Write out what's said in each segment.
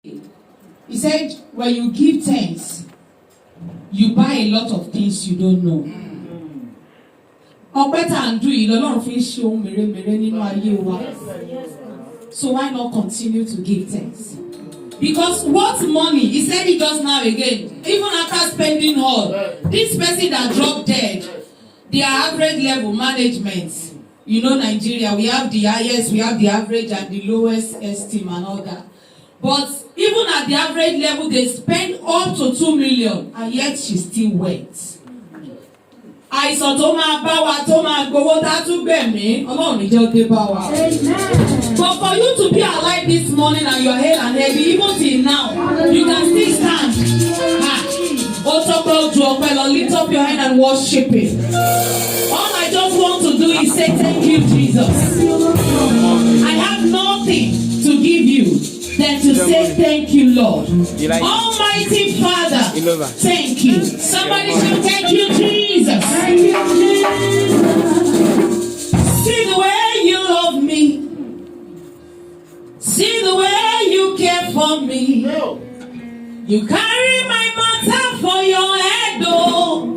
He said, when you give thanks, you buy a lot of things you don't know. Ọpẹ́ tá à ń dùn yìí lọ́lọ́run fi ń ṣe ohun mèremère nínú ayé wa. So why not continue to give thanks? Because what money, he said it just now again, even after spending all, this person that dropped dead, their average level management, you know Nigeria, we have the highest, we have the average and the lowest esteem and all that. But even at the average level, they spend up to 2 million and yet she still went. Àìsàn tó máa bá wa tó máa gbowó tá tún gbẹ̀mí, Ọlọ́run ní jẹ́ ó dé bá wa. But for you to be alive this morning and your head and heavy, even till now, you can still stand. Ó tọ́pẹ́ ojú ọpẹ́ lọ, lift up your hand and worship Him. All I just want to do is say thank you, Jesus. I have nothing to give you than to say thank you, Lord. Almighty Father, thank you. Somebody say thank you, Jesus. Thank you, Jesus. See the way you love me. See the way you care for me. You carry my matter for your head, oh.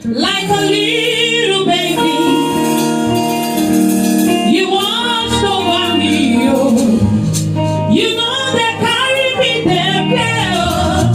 Like a little baby, you watch over me, oh. You know they carry me there, oh.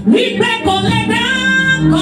We break all the down,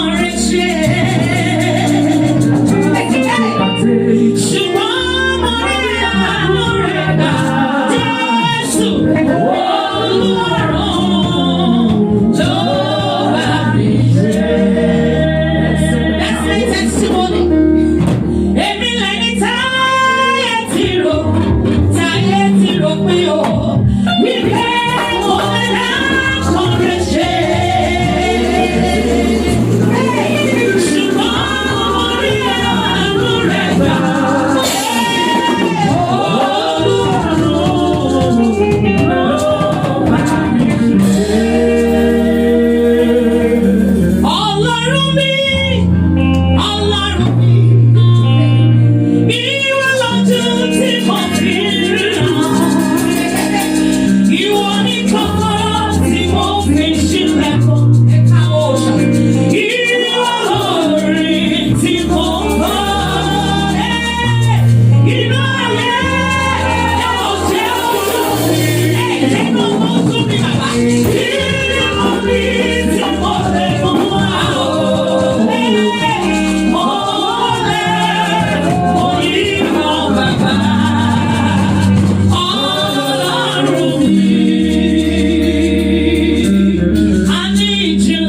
I need you.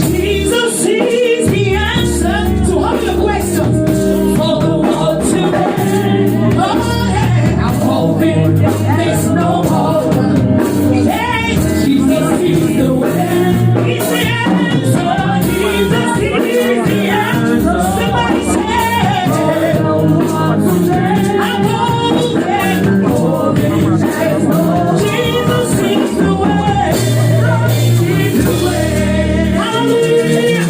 Jesus is the answer to all your questions. For the world today. Oh, yeah. I'm hoping there's no more. Hey, Jesus is the way. He's the answer. Jesus is the answer. Somebody say, I'm hoping. Jesus is the way. He's the way. Hallelujah.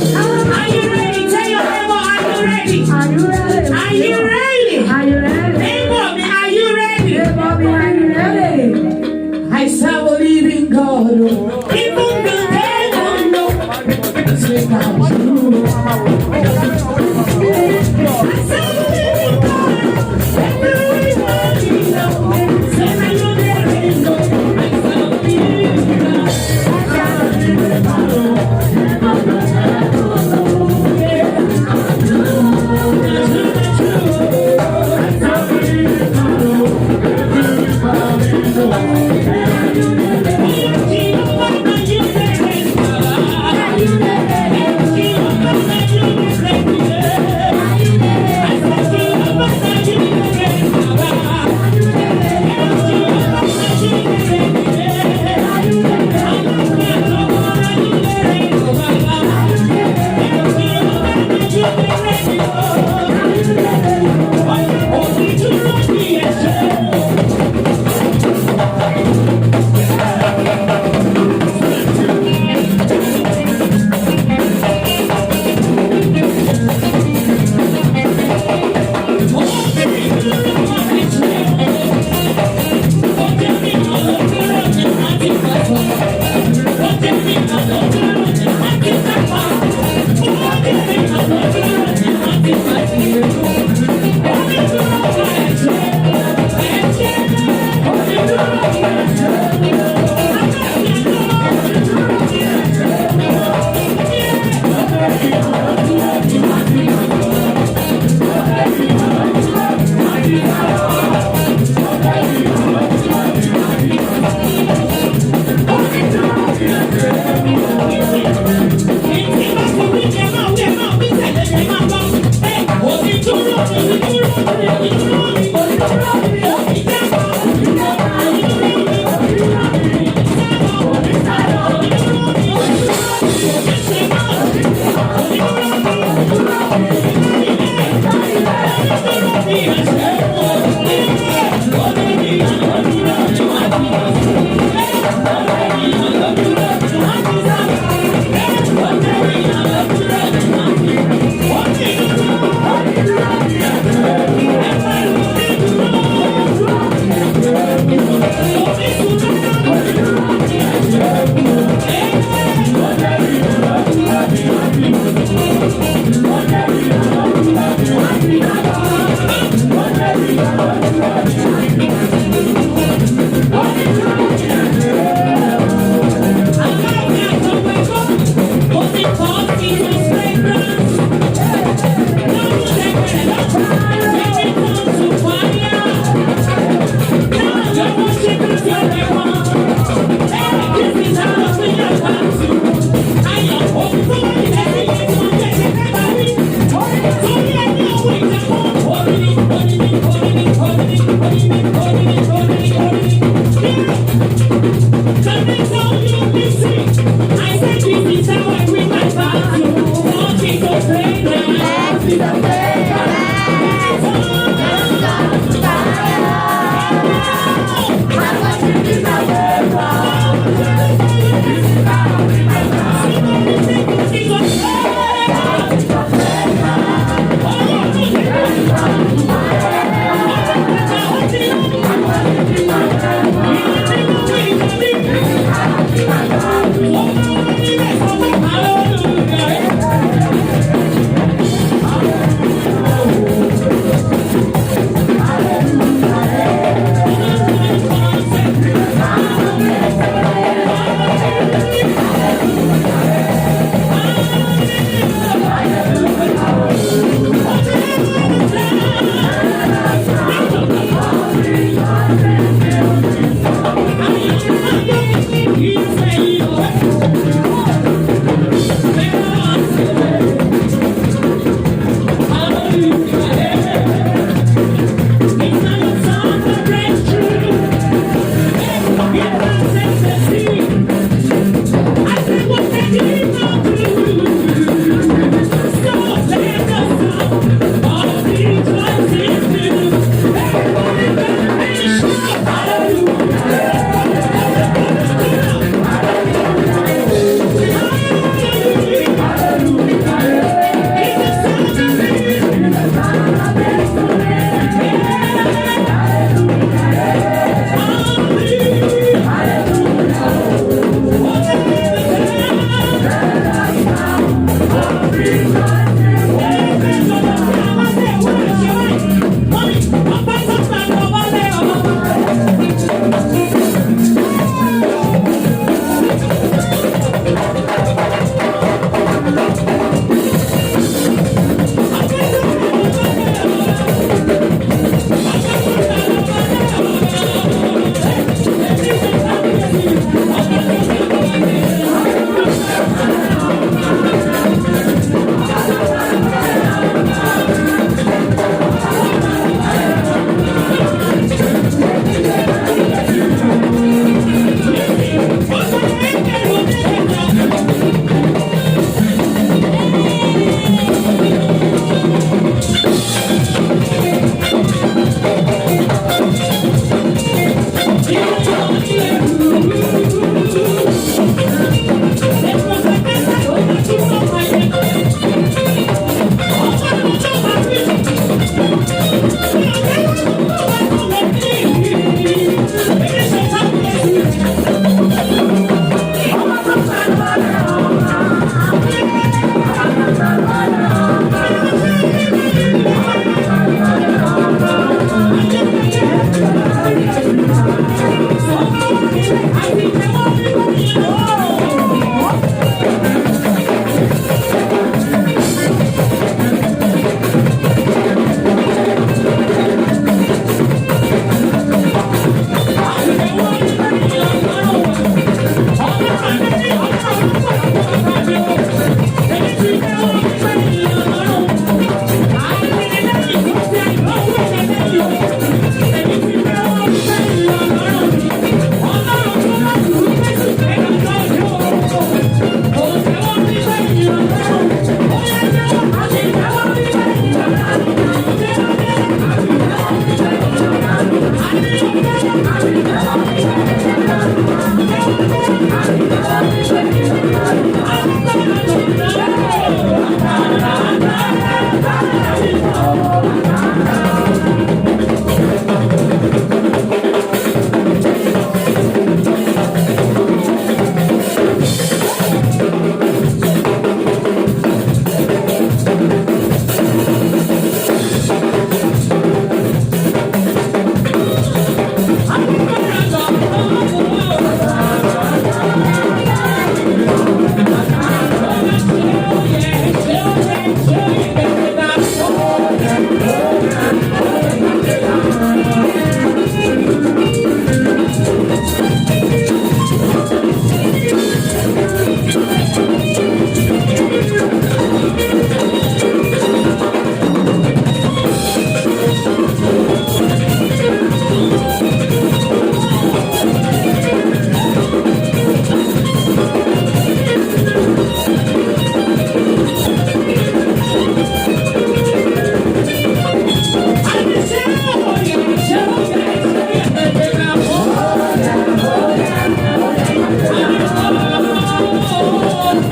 Are you ready? Tell your neighbor, are you ready? Are you ready? Are you ready? Are you ready? Neighbor, me, are you ready? Bobby, are you ready? I serve a living God. Even the devil knows. Say now you. I serve a living God. Everybody knows. Say now you never know. I serve a living God. I serve a living God.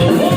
Oh,